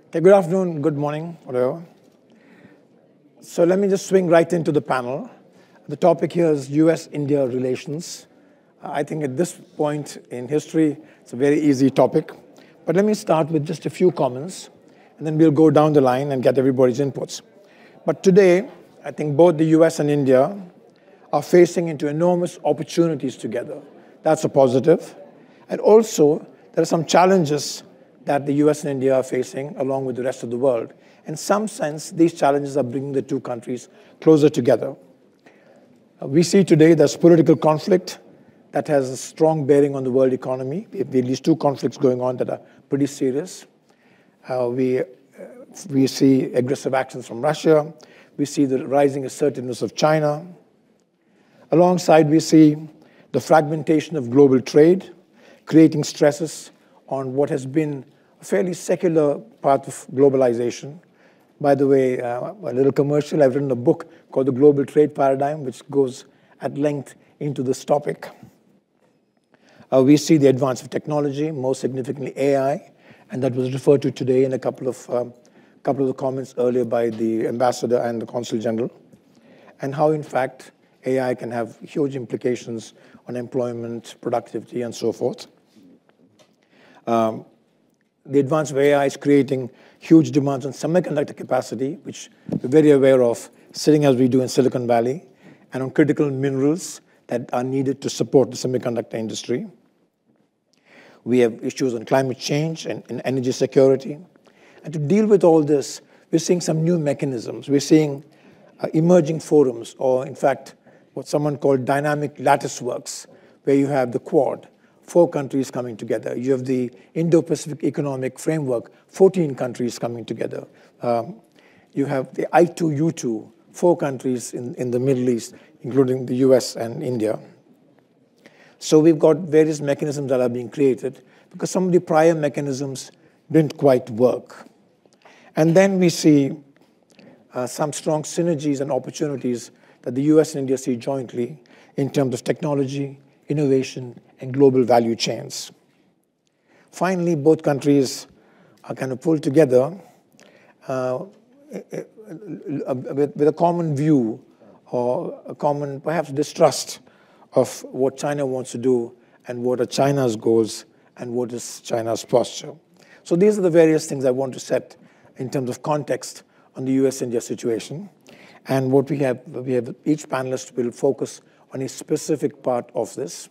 Okay, good afternoon, good morning, whatever. So let me just swing right into the panel. The topic here is US-India relations. I think at this point in history, it's a very easy topic. But let me start with just a few comments, and then we'll go down the line and get everybody's inputs. But today, I think both the US and India are facing into enormous opportunities together. That's a positive. And also, there are some challenges that the US and India are facing along with the rest of the world. In some sense, these challenges are bringing the two countries closer together. We see today there's political conflict that has a strong bearing on the world economy. We have at least two conflicts going on that are pretty serious. We see aggressive actions from Russia. We see the rising assertiveness of China. Alongside, we see the fragmentation of global trade, creating stresses on what has been a fairly secular part of globalization. By the way, a little commercial, I've written a book called The Global Trade Paradigm, which goes at length into this topic. We see the advance of technology, most significantly AI, and that was referred to today in a couple of the comments earlier by the ambassador and the consul general, and how, in fact, AI can have huge implications on employment, productivity, and so forth. The advance of AI is creating huge demands on semiconductor capacity, which we're very aware of, sitting as we do in Silicon Valley, and on critical minerals that are needed to support the semiconductor industry. We have issues on climate change and energy security. And to deal with all this, we're seeing some new mechanisms. We're seeing emerging forums, or in fact, what someone called dynamic lattice works, where you have the Quad, 4 countries coming together. You have the Indo-Pacific Economic Framework, 14 countries coming together. You have the I2U2, 4 countries in the Middle East, including the US and India. So we've got various mechanisms that are being created because some of the prior mechanisms didn't quite work. And then we see some strong synergies and opportunities that the US and India see jointly in terms of technology, innovation, and global value chains. Finally, both countries are kind of pulled together with a common view or a common, perhaps, distrust of what China wants to do and what are China's goals and what is China's posture. So these are the various things I want to set in terms of context on the US-India situation. And what we have each panelist will focus on a specific part of this.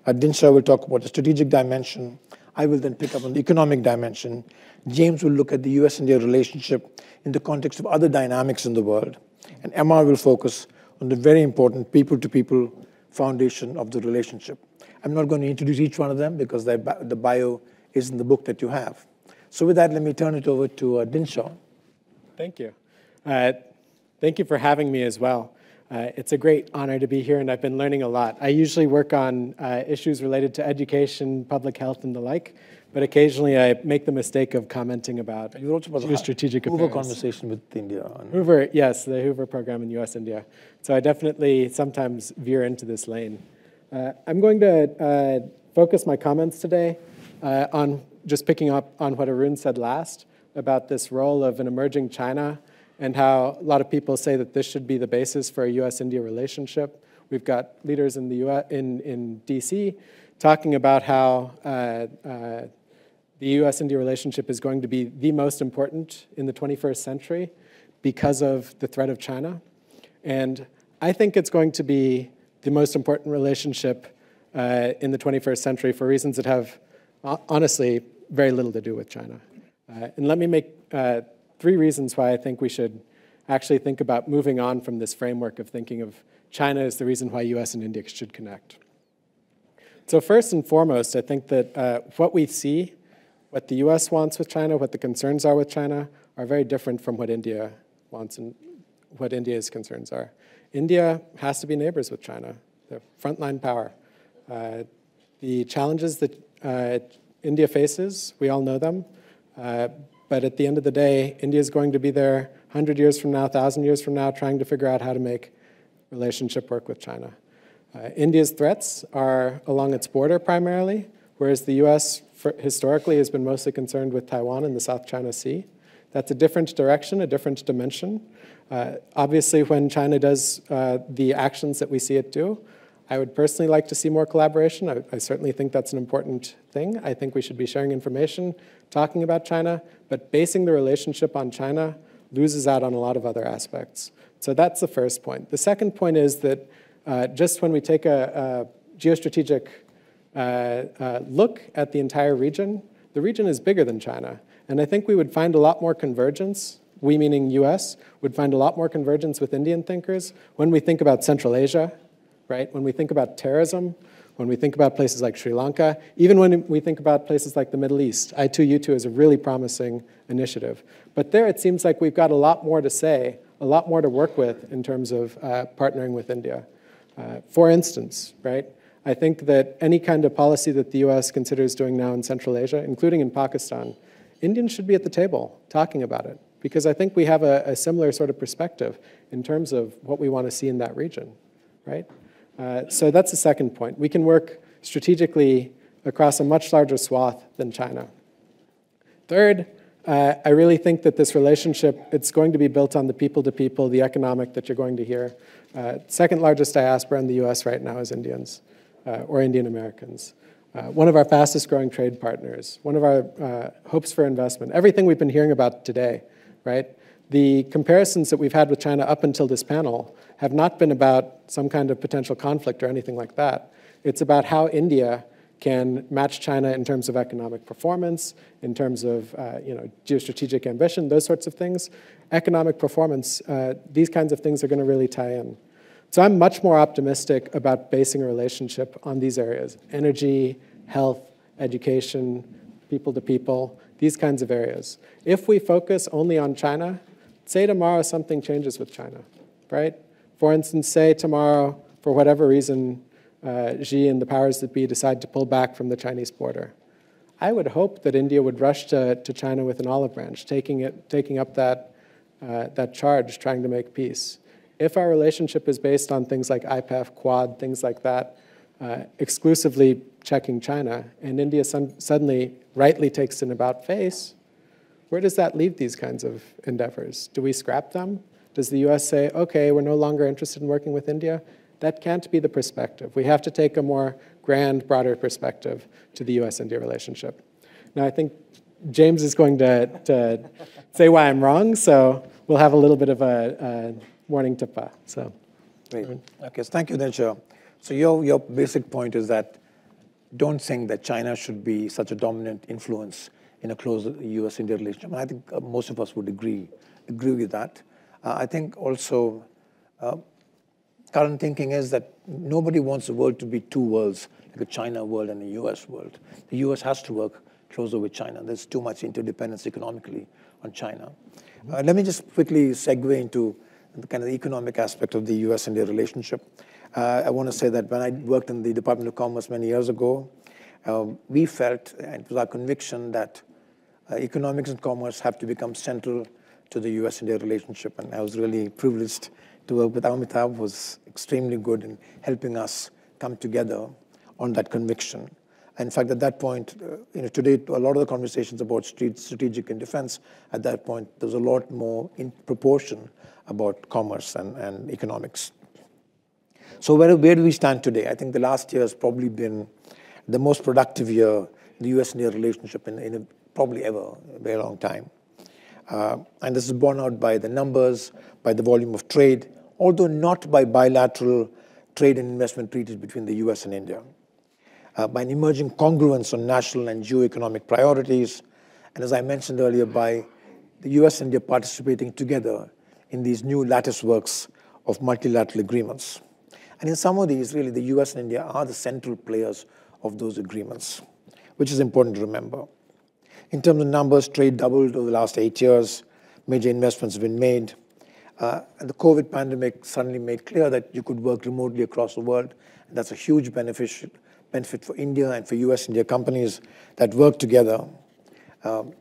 Dinsha will talk about the strategic dimension. I will then pick up on the economic dimension. James will look at the US-India relationship in the context of other dynamics in the world. And Emma will focus on the very important people-to-people foundation of the relationship. I'm not going to introduce each one of them because the bio is in the book that you have. So with that, let me turn it over to Dinsha. Thank you. Thank you for having me as well. It's a great honor to be here, and I've been learning a lot. I usually work on issues related to education, public health, and the like, but occasionally I make the mistake of commenting about strategic affairs. Hoover conversation with India. Hoover, yes, the Hoover program in US-India. So I definitely sometimes veer into this lane. I'm going to focus my comments today on just picking up on what Arun said last about this role of an emerging China and how a lot of people say that this should be the basis for a US-India relationship. We've got leaders in the in DC talking about how the US-India relationship is going to be the most important in the 21st century because of the threat of China. And I think it's going to be the most important relationship in the 21st century for reasons that have, honestly, very little to do with China. And let me make 3 reasons why I think we should actually think about moving on from this framework of thinking of China as the reason why US and India should connect. So first and foremost, I think that what we see, what the US wants with China, what the concerns are with China, are very different from what India wants and what India's concerns are. India has to be neighbors with China. They're frontline power. The challenges that India faces, we all know them. But at the end of the day, India is going to be there 100 years from now, 1,000 years from now, trying to figure out how to make relationship work with China. India's threats are along its border primarily, whereas the US historically has been mostly concerned with Taiwan and the South China Sea. That's a different direction, a different dimension. Obviously, when China does the actions that we see it do, I would personally like to see more collaboration. I certainly think that's an important thing. I think we should be sharing information, talking about China, but basing the relationship on China loses out on a lot of other aspects. So that's the first point. The second point is that just when we take a geostrategic look at the entire region, the region is bigger than China. And I think we would find a lot more convergence, we meaning US, would find a lot more convergence with Indian thinkers when we think about Central Asia, right? When we think about terrorism, when we think about places like Sri Lanka, even when we think about places like the Middle East. I2U2 is a really promising initiative. But there it seems like we've got a lot more to say, a lot more to work with in terms of partnering with India. For instance, right? I think that any kind of policy that the US considers doing now in Central Asia, including in Pakistan, Indians should be at the table talking about it, because I think we have a similar sort of perspective in terms of what we want to see in that region, right? So that's the second point. We can work strategically across a much larger swath than China. Third, I really think that this relationship, it's going to be built on the people-to-people, the economic that you're going to hear. Second largest diaspora in the US right now is Indians, or Indian Americans. One of our fastest growing trade partners, one of our hopes for investment, everything we've been hearing about today, right? The comparisons that we've had with China up until this panel have not been about some kind of potential conflict or anything like that. It's about how India can match China in terms of economic performance, in terms of geostrategic ambition, those sorts of things. Economic performance, these kinds of things are going to really tie in. So I'm much more optimistic about basing a relationship on these areas: energy, health, education, people to people, these kinds of areas. If we focus only on China, say tomorrow something changes with China, right? For instance, say tomorrow, for whatever reason, Xi and the powers that be decide to pull back from the Chinese border. I would hope that India would rush to China with an olive branch, taking up that charge, trying to make peace. If our relationship is based on things like IPEF, Quad, things like that, exclusively checking China, and India suddenly rightly takes an about face, where does that leave these kinds of endeavors? Do we scrap them? Does the US say, okay, we're no longer interested in working with India? That can't be the perspective. We have to take a more grand, broader perspective to the US-India relationship. Now, I think James is going to say why I'm wrong, so we'll have a little bit of a warning tippa. So, great. Okay, so thank you, Dinsha. So your basic point is that don't think that China should be such a dominant influence in a close US-India relationship. And I think most of us would agree with that. I think also current thinking is that nobody wants the world to be two worlds, like a China world and a US world. The US has to work closer with China. There's too much interdependence economically on China. Let me just quickly segue into the kind of the economic aspect of the US-India relationship. I want to say that when I worked in the Department of Commerce many years ago, we felt, and it was our conviction, that economics and commerce have to become central to the US-India relationship. And I was really privileged to work with Amitabh, who was extremely good in helping us come together on that conviction. In fact, at that point, today, a lot of the conversations about strategic and defense, at that point, there was a lot more in proportion about commerce and economics. So where do we stand today? I think the last year has probably been the most productive year in the US-India relationship in probably ever, a very long time. And this is borne out by the numbers, by the volume of trade, although not by bilateral trade and investment treaties between the US and India. By an emerging congruence on national and geo-economic priorities, and as I mentioned earlier, by the US and India participating together in these new lattice works of multilateral agreements. And in some of these, really, the US and India are the central players of those agreements, which is important to remember. In terms of numbers, trade doubled over the last 8 years. Major investments have been made. And the COVID pandemic suddenly made clear that you could work remotely across the world. And that's a huge benefit for India and for US-India companies that work together.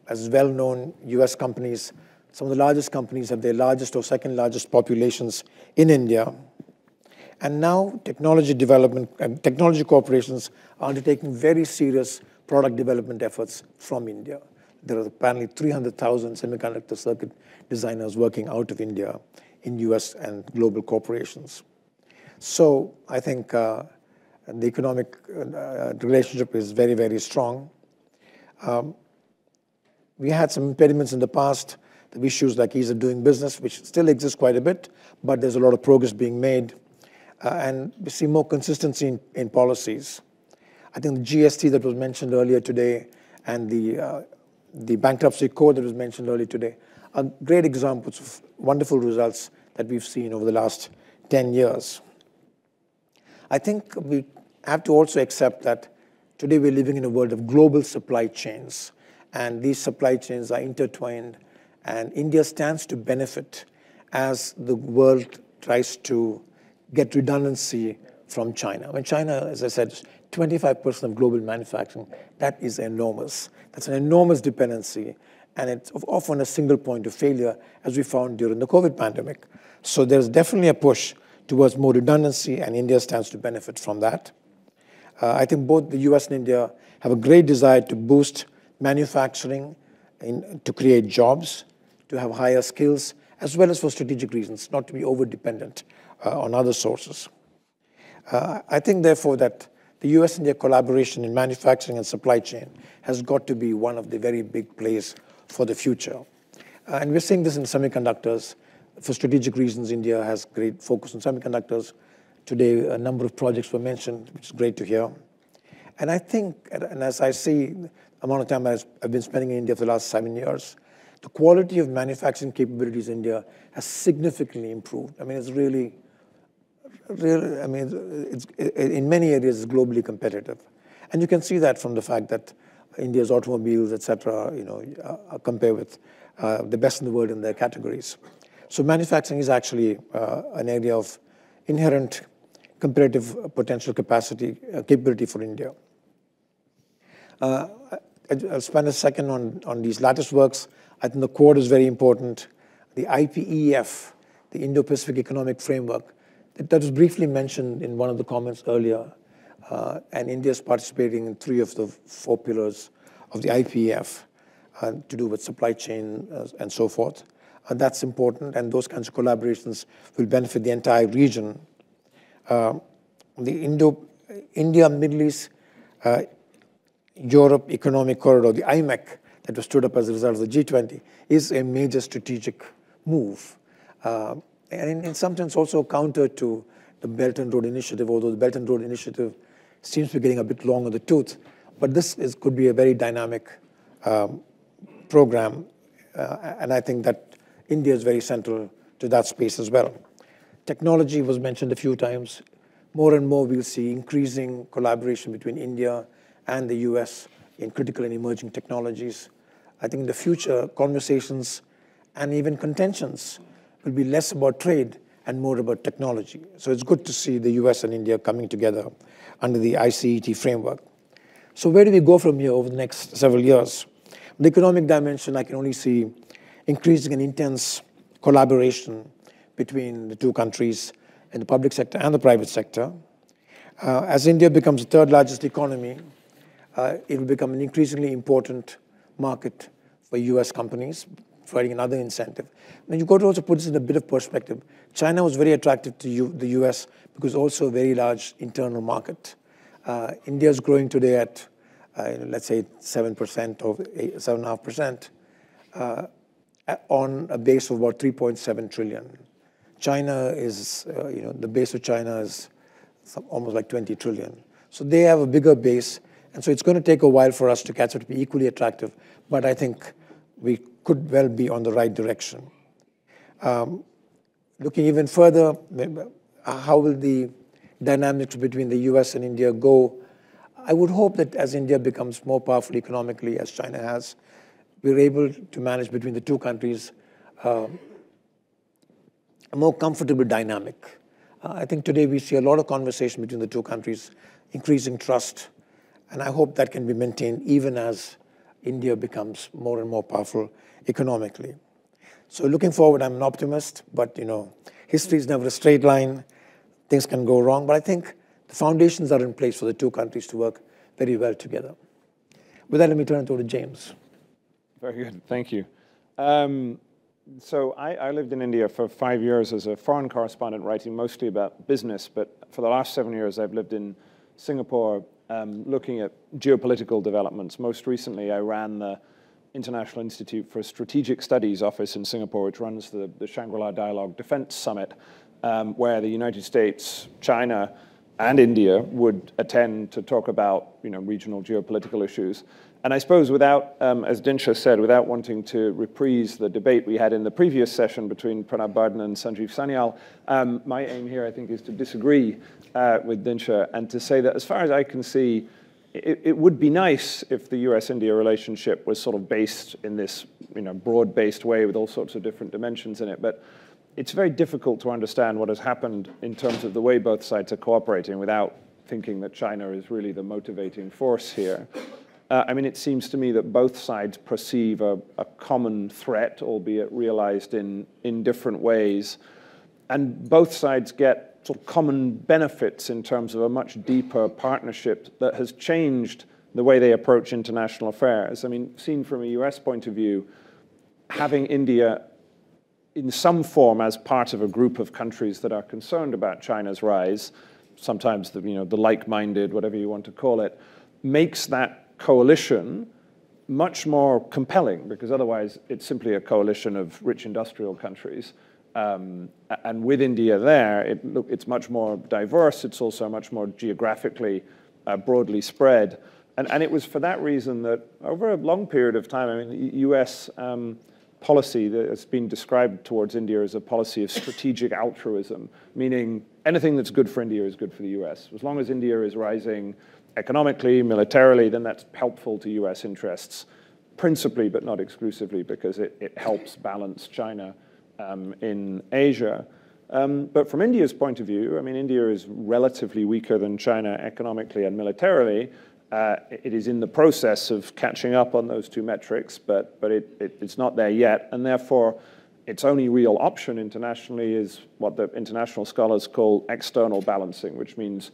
As well-known US companies, some of the largest companies have their largest or second largest populations in India. And now technology development and technology corporations are undertaking very serious product development efforts from India. there are apparently 300,000 semiconductor circuit designers working out of India in US and global corporations. So I think the economic relationship is very, very strong. We had some impediments in the past, the issues like ease of doing business, which still exists quite a bit, but there's a lot of progress being made. And we see more consistency in policies. I think the GST that was mentioned earlier today and the bankruptcy code that was mentioned earlier today are great examples of wonderful results that we've seen over the last 10 years. I think we have to also accept that today we're living in a world of global supply chains, and these supply chains are intertwined, and India stands to benefit as the world tries to get redundancy from China. When China, as I said, is 25% of global manufacturing, that is enormous. That's an enormous dependency, and it's often a single point of failure, as we found during the COVID pandemic. So there's definitely a push towards more redundancy, and India stands to benefit from that. I think both the US and India have a great desire to boost manufacturing, to create jobs, to have higher skills, as well as for strategic reasons, not to be over-dependent on other sources. I think, therefore, that the US-India collaboration in manufacturing and supply chain has got to be one of the very big plays for the future. And we're seeing this in semiconductors. For strategic reasons, India has great focus on semiconductors. Today, a number of projects were mentioned, which is great to hear. And I think, and as I see the amount of time I've been spending in India for the last 7 years, the quality of manufacturing capabilities in India has significantly improved. I mean, it's really, I mean, it's, in many areas, it's globally competitive. And you can see that from the fact that India's automobiles, et cetera, are compared with the best in the world in their categories. So manufacturing is actually an area of inherent competitive potential capability for India. I'll spend a second on these lattice works. I think the Quad is very important. The IPEF, the Indo-Pacific Economic Framework, that was briefly mentioned in one of the comments earlier, and India is participating in 3 of the 4 pillars of the IPEF to do with supply chain and so forth. That's important, and those kinds of collaborations will benefit the entire region. The India, Middle East, Europe Economic Corridor, the IMEC, that was stood up as a result of the G20, is a major strategic move. And in some sense also counter to the Belt and Road Initiative, although the Belt and Road Initiative seems to be getting a bit long on the tooth. But this could be a very dynamic program, and I think that India is very central to that space as well. Technology was mentioned a few times. More and more we'll see increasing collaboration between India and the US in critical and emerging technologies. I think in the future, conversations and even contentions will be less about trade and more about technology. So it's good to see the US and India coming together under the ICET framework. So where do we go from here over the next several years? The economic dimension, I can only see increasing and intense collaboration between the two countries in the public sector and the private sector. As India becomes the 3rd largest economy, it will become an increasingly important market for US companies, providing another incentive. Now, you've got to also put this in a bit of perspective. China was very attractive to the US because also a very large internal market. India is growing today at, let's say, 7% or 7.5%. On a base of about 3.7 trillion. China is, the base of China is almost like 20 trillion. So they have a bigger base, and so it's going to take a while for us to catch up to be equally attractive, but I think we could well be on the right direction. Looking even further, how will the dynamics between the US and India go? I would hope that as India becomes more powerful economically, as China has, we're able to manage between the two countries a more comfortable dynamic. I think today we see a lot of conversation between the two countries, increasing trust, and I hope that can be maintained even as India becomes more and more powerful economically. So looking forward, I'm an optimist, but history is never a straight line. Things can go wrong, but I think the foundations are in place for the two countries to work very well together. With that, let me turn it over to James. Very good, thank you. So I lived in India for 5 years as a foreign correspondent, writing mostly about business, but for the last 7 years I've lived in Singapore looking at geopolitical developments. Most recently I ran the International Institute for Strategic Studies office in Singapore, which runs the Shangri-La Dialogue Defense Summit, where the United States, China, and India would attend to talk about regional geopolitical issues. And I suppose without, as Dinsha said, without wanting to reprise the debate we had in the previous session between Pranab Bardhan and Sanjeev Sanyal, my aim here, I think, is to disagree with Dinsha and to say that as far as I can see, it would be nice if the US-India relationship was sort of based in this broad-based way with all sorts of different dimensions in it. But it's very difficult to understand what has happened in terms of the way both sides are cooperating without thinking that China is really the motivating force here. I mean, it seems to me that both sides perceive a common threat, albeit realized in different ways. And both sides get sort of common benefits in terms of a much deeper partnership that has changed the way they approach international affairs. I mean, seen from a US point of view, having India in some form as part of a group of countries that are concerned about China's rise, sometimes the like-minded, whatever you want to call it, makes that coalition much more compelling, because otherwise it's simply a coalition of rich industrial countries. And with India there, it's much more diverse. It's also much more geographically broadly spread. And it was for that reason that over a long period of time, I mean, the US policy that has been described towards India as a policy of strategic altruism, meaning anything that's good for India is good for the US. As long as India is rising economically, militarily, then that's helpful to US interests, principally but not exclusively, because it helps balance China in Asia. But from India's point of view, I mean, India is relatively weaker than China economically and militarily. It is in the process of catching up on those two metrics, but it's not there yet, and therefore its only real option internationally is what the international scholars call external balancing, which means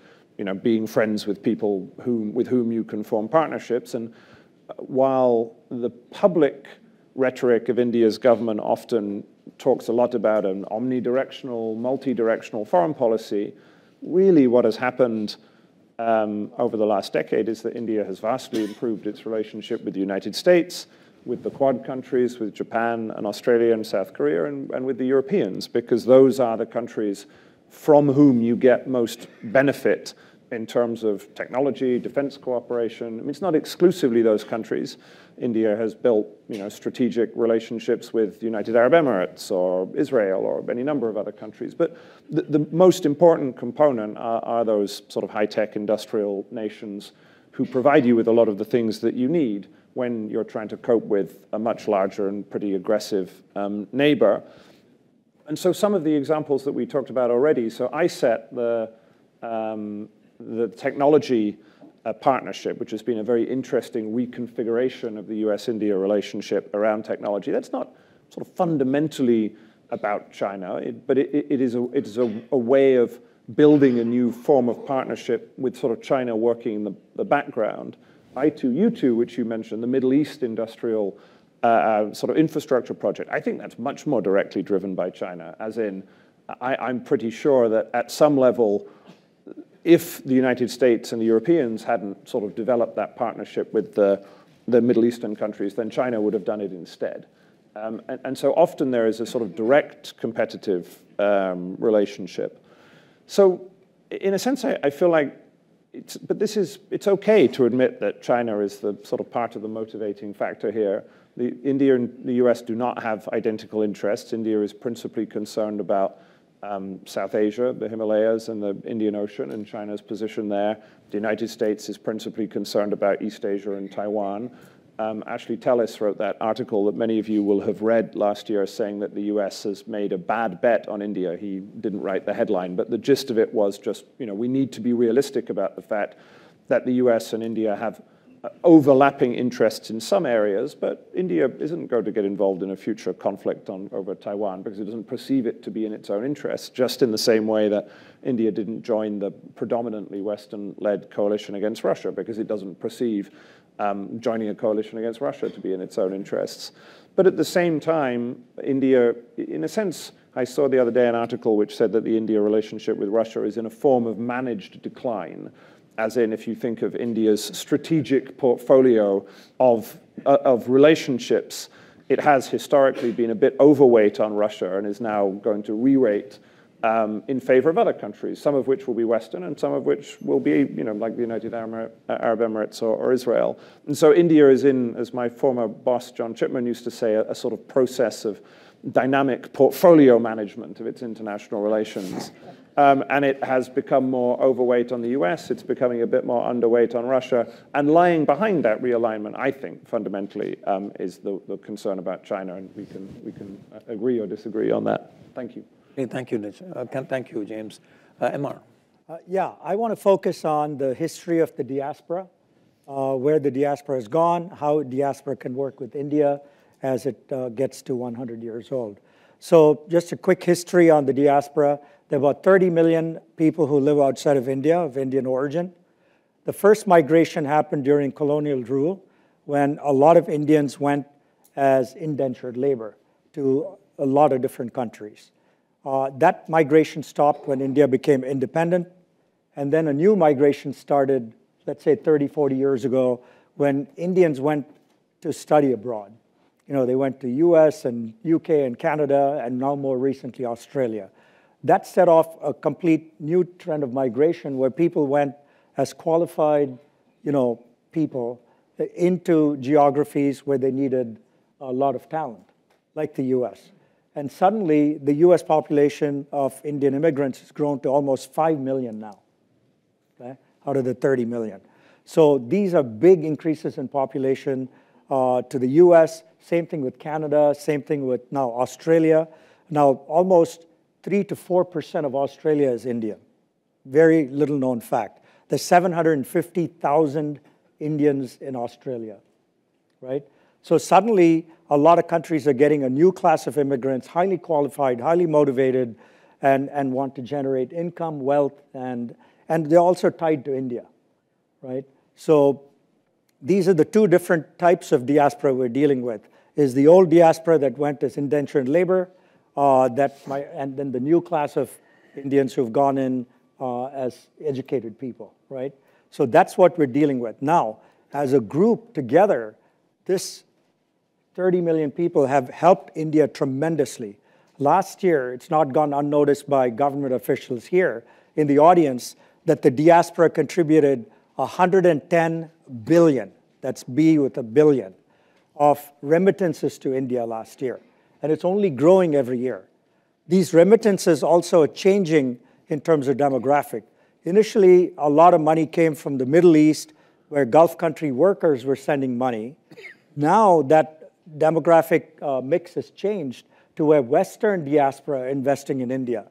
being friends with people with whom you can form partnerships. And while the public rhetoric of India's government often talks a lot about an omnidirectional, multi-directional foreign policy, really what has happened over the last decade is that India has vastly improved its relationship with the United States, with the Quad countries, with Japan and Australia and South Korea, and with the Europeans, because those are the countries from whom you get most benefit in terms of technology, defense cooperation. I mean, it's not exclusively those countries. India has built, strategic relationships with the United Arab Emirates or Israel or any number of other countries. But the most important component are those sort of high-tech industrial nations who provide you with a lot of the things that you need when you're trying to cope with a much larger and pretty aggressive neighbor. And so some of the examples that we talked about already, so ISET, the technology partnership, which has been a very interesting reconfiguration of the US-India relationship around technology. That's not sort of fundamentally about China, but it is a way of building a new form of partnership with sort of China working in the background. I2U2, which you mentioned, the Middle East industrial sort of infrastructure project, I think that's much more directly driven by China, as in, I'm pretty sure that at some level, if the United States and the Europeans hadn't sort of developed that partnership with the Middle Eastern countries, then China would have done it instead. And so often there is a sort of direct competitive relationship. So in a sense, I feel like it's okay to admit that China is the sort of part of the motivating factor here. India and the US do not have identical interests. India is principally concerned about South Asia, the Himalayas and the Indian Ocean and China's position there. The United States is principally concerned about East Asia and Taiwan. Ashley Tellis wrote that article that many of you will have read last year saying that the US has made a bad bet on India. He didn't write the headline, but the gist of it was just, we need to be realistic about the fact that the US and India have overlapping interests in some areas, but India isn't going to get involved in a future conflict over Taiwan because it doesn't perceive it to be in its own interest, just in the same way that India didn't join the predominantly Western-led coalition against Russia because it doesn't perceive joining a coalition against Russia to be in its own interests. But at the same time, India, in a sense, I saw the other day an article which said that the India relationship with Russia is in a form of managed decline, as in if you think of India's strategic portfolio of relationships, it has historically been a bit overweight on Russia and is now going to re-rate in favor of other countries, some of which will be Western and some of which will be, like the United Arab Emirates or Israel. And so India is in, as my former boss John Chipman used to say, a sort of process of dynamic portfolio management of its international relations. And it has become more overweight on the US, it's becoming a bit more underweight on Russia, and lying behind that realignment, I think, fundamentally, is the concern about China, and we can agree or disagree on that. Thank you. Okay, thank you, Dinsha. Thank you, James. Emar. Yeah, I want to focus on the history of the diaspora, where the diaspora has gone, how diaspora can work with India as it gets to 100 years old. So just a quick history on the diaspora. There are about 30 million people who live outside of India, of Indian origin. The first migration happened during colonial rule, when a lot of Indians went as indentured labor to a lot of different countries. That migration stopped when India became independent, and then a new migration started, let's say 30, 40 years ago, when Indians went to study abroad. They went to US and UK and Canada, and now more recently Australia. That set off a complete new trend of migration where people went as qualified, people into geographies where they needed a lot of talent, like the US. And suddenly, the US population of Indian immigrants has grown to almost 5 million now, okay, out of the 30 million. So these are big increases in population to the US. Same thing with Canada, same thing with now Australia. Now, almost 3 to 4% of Australia is Indian. Very little known fact. There's 750,000 Indians in Australia, right? So suddenly, a lot of countries are getting a new class of immigrants, highly qualified, highly motivated, and want to generate income, wealth, and they're also tied to India, right? So these are the two different types of diaspora we're dealing with. Is the old diaspora that went as indentured labor, and then the new class of Indians who've gone in as educated people, right? So that's what we're dealing with. Now, as a group together, this 30 million people have helped India tremendously. Last year, it's not gone unnoticed by government officials here in the audience that the diaspora contributed 110 billion, that's B with a billion, of remittances to India last year. And it's only growing every year. These remittances also are changing in terms of demographic. Initially, a lot of money came from the Middle East, where Gulf country workers were sending money. Now that demographic mix has changed to where Western diaspora are investing in India.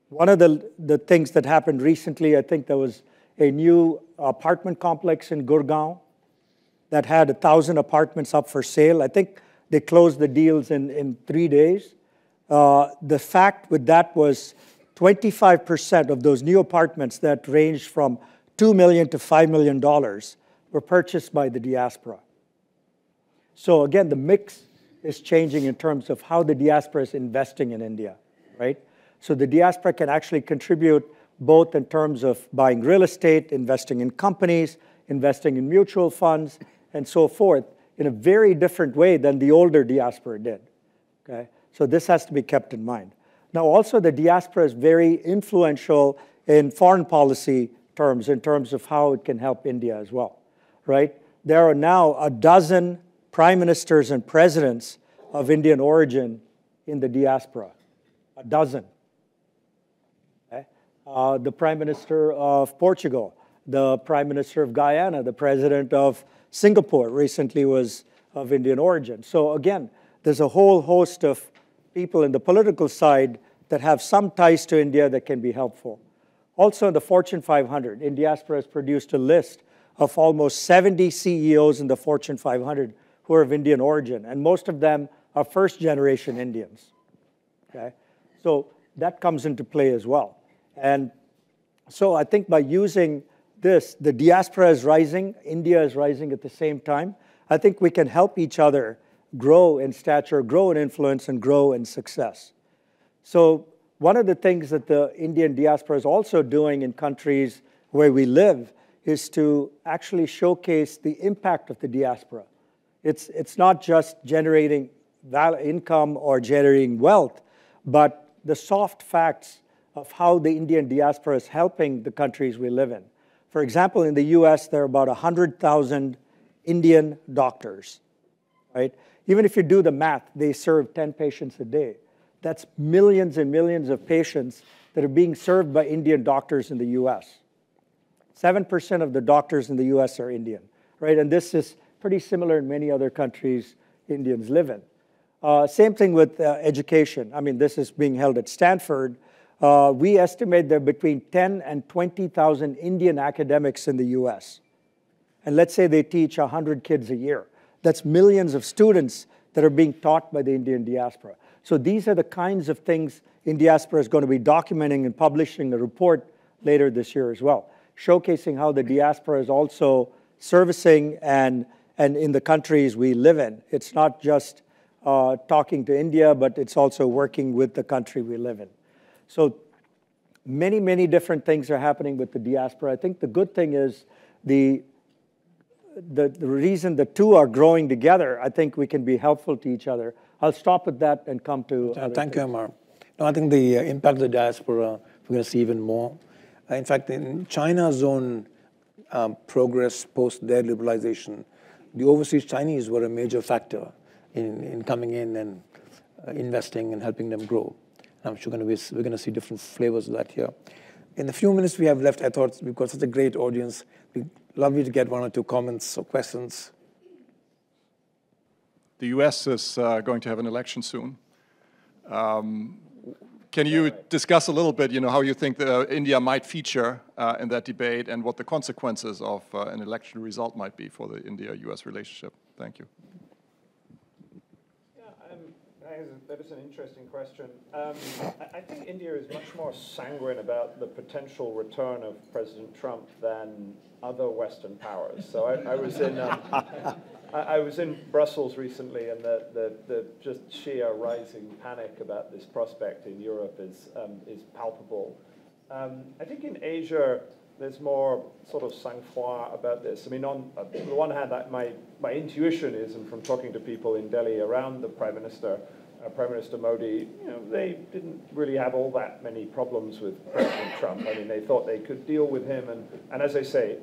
One of the things that happened recently, I think there was a new apartment complex in Gurgaon that had 1,000 apartments up for sale. I think they closed the deals in 3 days. The fact with that was 25% of those new apartments that ranged from $2 million to $5 million were purchased by the diaspora. So again, the mix is changing in terms of how the diaspora is investing in India, right? So the diaspora can actually contribute both in terms of buying real estate, investing in companies, investing in mutual funds, and so forth, in a very different way than the older diaspora did, okay? So this has to be kept in mind. Now, also, the diaspora is very influential in foreign policy terms, in terms of how it can help India as well, right? There are now 12 prime ministers and presidents of Indian origin in the diaspora, 12. Okay? The prime minister of Portugal, the prime minister of Guyana, the president of Singapore recently was of Indian origin. So again, there's a whole host of people in the political side that have some ties to India that can be helpful. Also in the Fortune 500, Indiaspora has produced a list of almost 70 CEOs in the Fortune 500 who are of Indian origin, and most of them are first-generation Indians, okay? So that comes into play as well. And so I think by using this, the diaspora is rising, India is rising at the same time. I think we can help each other grow in stature, grow in influence, and grow in success. So one of the things that the Indian diaspora is also doing in countries where we live is to actually showcase the impact of the diaspora. It's not just generating income or generating wealth, but the soft facts of how the Indian diaspora is helping the countries we live in. For example, in the US, there are about 100,000 Indian doctors, right? Even if you do the math, they serve 10 patients a day. That's millions and millions of patients that are being served by Indian doctors in the US. 7% of the doctors in the US are Indian, right? And this is pretty similar in many other countries Indians live in. Same thing with education. I mean, this is being held at Stanford. We estimate there are between 10 and 20,000 Indian academics in the US. And let's say they teach 100 kids a year. That's millions of students that are being taught by the Indian diaspora. So these are the kinds of things Indiaspora is going to be documenting and publishing a report later this year as well, showcasing how the diaspora is also servicing and in the countries we live in. It's not just talking to India, but it's also working with the country we live in. So many, many different things are happening with the diaspora. I think the good thing is the reason the two are growing together, I think we can be helpful to each other. I'll stop with that and come to Thank you, Kumar. No, I think the impact of the diaspora, we're going to see even more. In fact, in China's own progress post their liberalization, the overseas Chinese were a major factor in coming in and investing and helping them grow. I'm sure we're going to see different flavors of that here. In the few minutes we have left, I thought we've got such a great audience. We'd love you to get one or two comments or questions. The US is going to have an election soon. Can you discuss a little bit, how you think India might feature in that debate and what the consequences of an election result might be for the India-US relationship? Thank you. That is an interesting question. I think India is much more sanguine about the potential return of President Trump than other Western powers. So I was in Brussels recently, and the just sheer rising panic about this prospect in Europe is palpable. I think in Asia there's more sort of sang-froid about this. I mean, on the one hand, my intuition is, and from talking to people in Delhi around the Prime Minister Modi, they didn't really have all that many problems with President Trump. I mean, they thought they could deal with him, and as I say,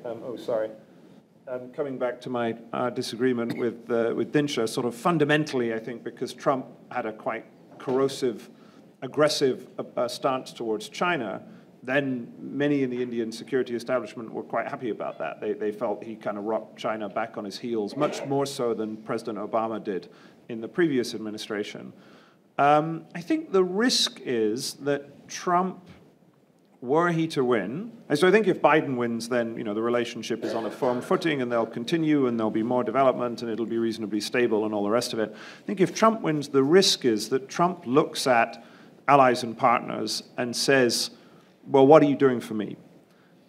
coming back to my disagreement with Dinsha, sort of fundamentally, I think because Trump had a quite corrosive, aggressive stance towards China, then many in the Indian security establishment were quite happy about that. They felt he kind of rocked China back on his heels, much more so than President Obama did in the previous administration. I think the risk is that Trump, were he to win, and so I think if Biden wins, then the relationship is on a firm footing and they'll continue and there'll be more development and it'll be reasonably stable and all the rest of it. I think if Trump wins, the risk is that Trump looks at allies and partners and says, well, what are you doing for me?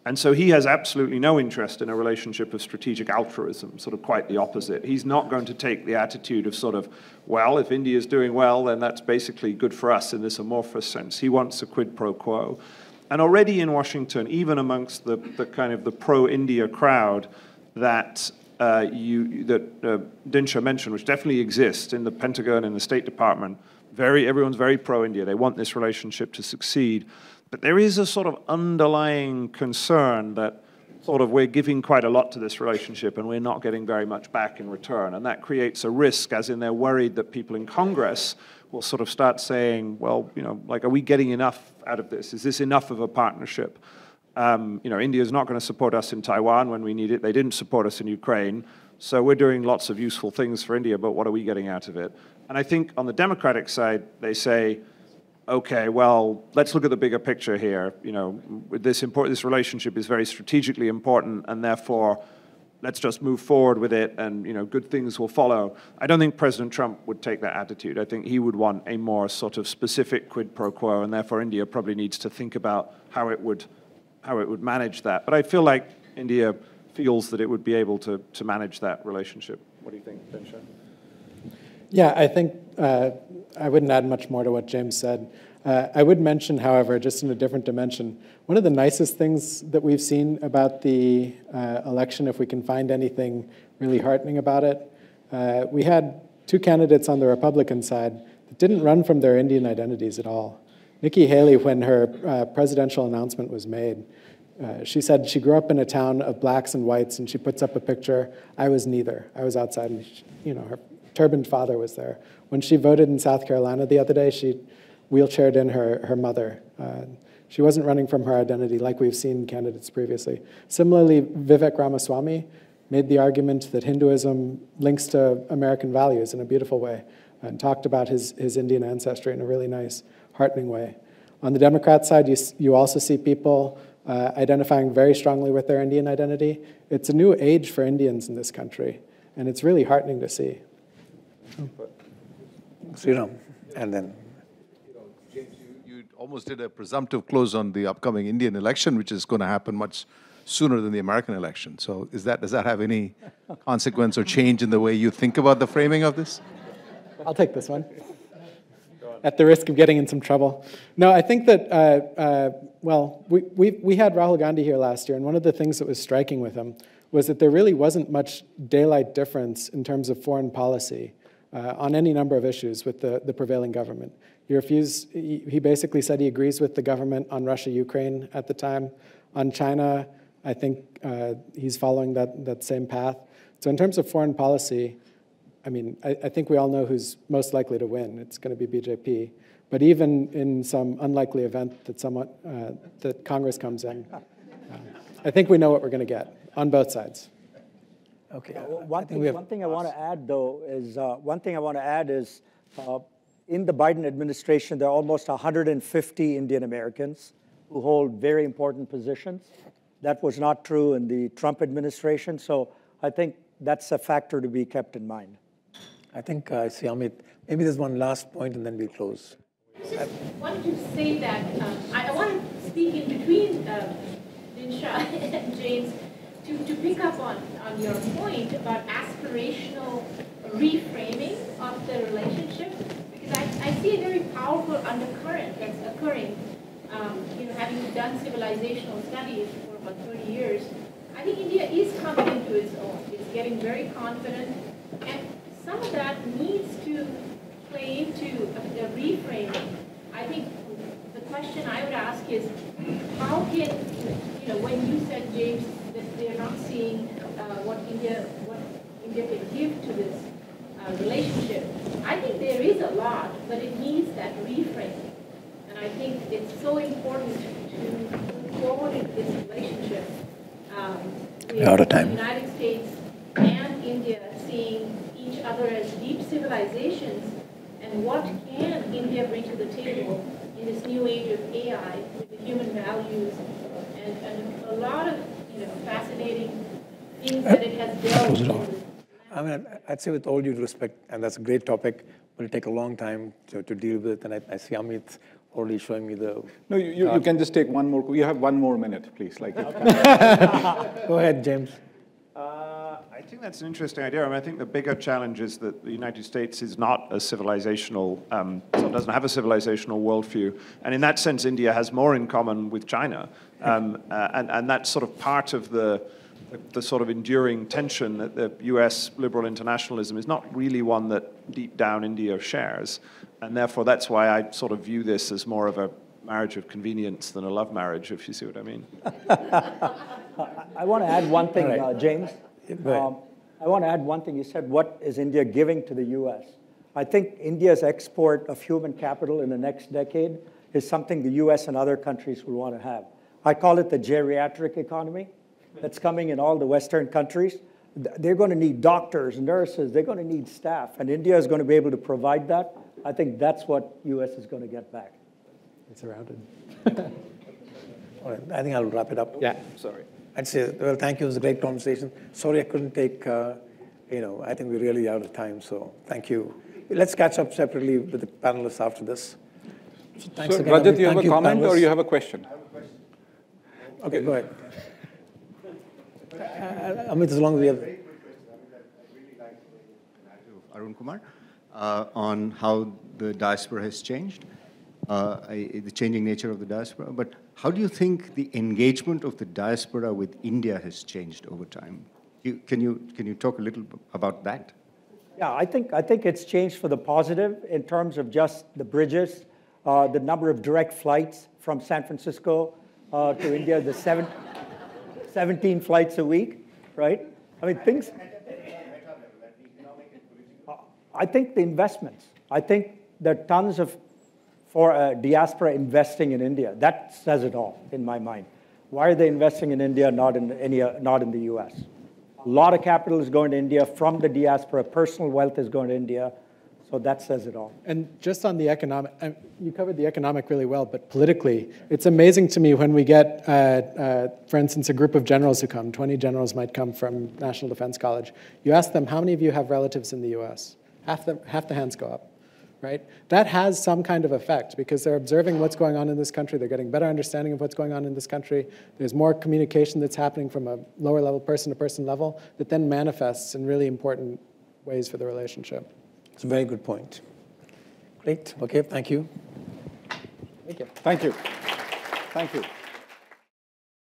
And so he has absolutely no interest in a relationship of strategic altruism, sort of quite the opposite. He's not going to take the attitude of sort of, well, if India's doing well, then that's basically good for us in this amorphous sense. He wants a quid pro quo. And already in Washington, even amongst the kind of the pro-India crowd that Dinsha mentioned, which definitely exists in the Pentagon and the State Department, everyone's very pro-India. They want this relationship to succeed. But there is a sort of underlying concern that sort of we're giving quite a lot to this relationship and we're not getting very much back in return. And that creates a risk, as in they're worried that people in Congress will sort of start saying, well, like, are we getting enough out of this? Is this enough of a partnership? India's not going to support us in Taiwan when we need it. They didn't support us in Ukraine. So we're doing lots of useful things for India, but what are we getting out of it? And I think on the Democratic side, they say, okay, well, let's look at the bigger picture here. This relationship is very strategically important, and therefore, let's just move forward with it, and good things will follow. I don't think President Trump would take that attitude. I think he would want a more sort of specific quid pro quo, and therefore India probably needs to think about how it would manage that. But I feel like India feels that it would be able to manage that relationship. What do you think, Dinsha? Yeah, I think I wouldn't add much more to what James said. I would mention, however, just in a different dimension, one of the nicest things that we've seen about the election, if we can find anything really heartening about it, we had two candidates on the Republican side that didn't run from their Indian identities at all. Nikki Haley, when her presidential announcement was made, she said she grew up in a town of blacks and whites, and she puts up a picture. I was neither. I was outside, and her turbaned father was there. When she voted in South Carolina the other day, she wheelchaired in her mother. She wasn't running from her identity like we've seen candidates previously. Similarly, Vivek Ramaswamy made the argument that Hinduism links to American values in a beautiful way and talked about his Indian ancestry in a really nice, heartening way. On the Democrat side, you also see people identifying very strongly with their Indian identity. It's a new age for Indians in this country, and it's really heartening to see. Sriram, and then. James, you almost did a presumptive close on the upcoming Indian election, which is going to happen much sooner than the American election. So does that have any consequence or change in the way you think about the framing of this? I'll take this one, at the risk of getting in some trouble. No, I think that, we had Rahul Gandhi here last year, and one of the things that was striking with him was that there really wasn't much daylight difference in terms of foreign policy on any number of issues with the prevailing government. He basically said he agrees with the government on Russia-Ukraine at the time. On China, I think he's following that same path. So in terms of foreign policy, I mean, I think we all know who's most likely to win. It's going to be BJP. But even in some unlikely event that Congress comes in, I think we know what we're going to get on both sides. Okay. One thing I want to add, though, is in the Biden administration, there are almost 150 Indian Americans who hold very important positions. That was not true in the Trump administration. So I think that's a factor to be kept in mind. I think I see Amit. Maybe there's one last point, and then we'll close. I just wanted to say that I want to speak in between Dinsha and James to pick up on your point about aspirational reframing of the relationship, because I see a very powerful undercurrent that's occurring. Having done civilizational studies for about 30 years, I think India is coming into its own. It's getting very confident, and some of that needs to play into a reframing. I think the question I would ask is, how can, when you said, James, that they're not seeing what India can give to this relationship, I think there is a lot, but it needs that reframing. And I think it's so important to move forward in this relationship with the United States and India seeing each other as deep civilizations, and what can India bring to the table in this new age of AI with the human values and a lot of fascinating things that it has dealt with. I mean, I'd say with all due respect, and that's a great topic, but it'll take a long time to deal with, and I see Amit already showing me the... No, you can just take one more. You have 1 more minute, please. Go ahead, James. I think that's an interesting idea. I mean, I think the bigger challenge is that the United States is not a civilizational, so it doesn't have a civilizational worldview. And in that sense, India has more in common with China. And that's sort of part of the sort of enduring tension that the US liberal internationalism is not really one that deep down India shares. And therefore, that's why I sort of view this as more of a marriage of convenience than a love marriage, if you see what I mean. I want to add one thing, James. I want to add one thing. You said, what is India giving to the US? I think India's export of human capital in the next decade is something the US and other countries will want to have. I call it the geriatric economy that's coming in all the Western countries. They're going to need doctors, nurses, they're going to need staff, and India is going to be able to provide that. I think that's what US is going to get back. It's surrounded. All right, I think I'll wrap it up. Yeah. Sorry. I'd say, well, thank you. It was a great conversation. Sorry I couldn't take, I think we're really out of time, so thank you. Let's catch up separately with the panelists after this. So thanks again. Rajat, you have a comment or you have a question? Okay, go ahead. Amit, as long as we have... Very quick question. I really like the narrative of Arun Kumar on how the diaspora has changed, the changing nature of the diaspora. But how do you think the engagement of the diaspora with India has changed over time? Can you talk a little about that? Yeah, I think it's changed for the positive in terms of just the bridges, the number of direct flights from San Francisco to India, the 17 flights a week, right? I mean, things. I think the investments. I think there are tons of diaspora investing in India. That says it all in my mind. Why are they investing in India, not in the U.S.? A lot of capital is going to India from the diaspora. Personal wealth is going to India. So that says it all. And just on the economic, you covered the economic really well, but politically, it's amazing to me when we get, for instance, a group of generals who come, 20 generals might come from National Defense College. You ask them, how many of you have relatives in the US? Half the hands go up, right? That has some kind of effect because they're observing what's going on in this country. They're getting better understanding of what's going on in this country. There's more communication that's happening from a lower level, person-to-person level that then manifests in really important ways for the relationship. It's a very good point. Great. Okay, thank you. Thank you. Thank you.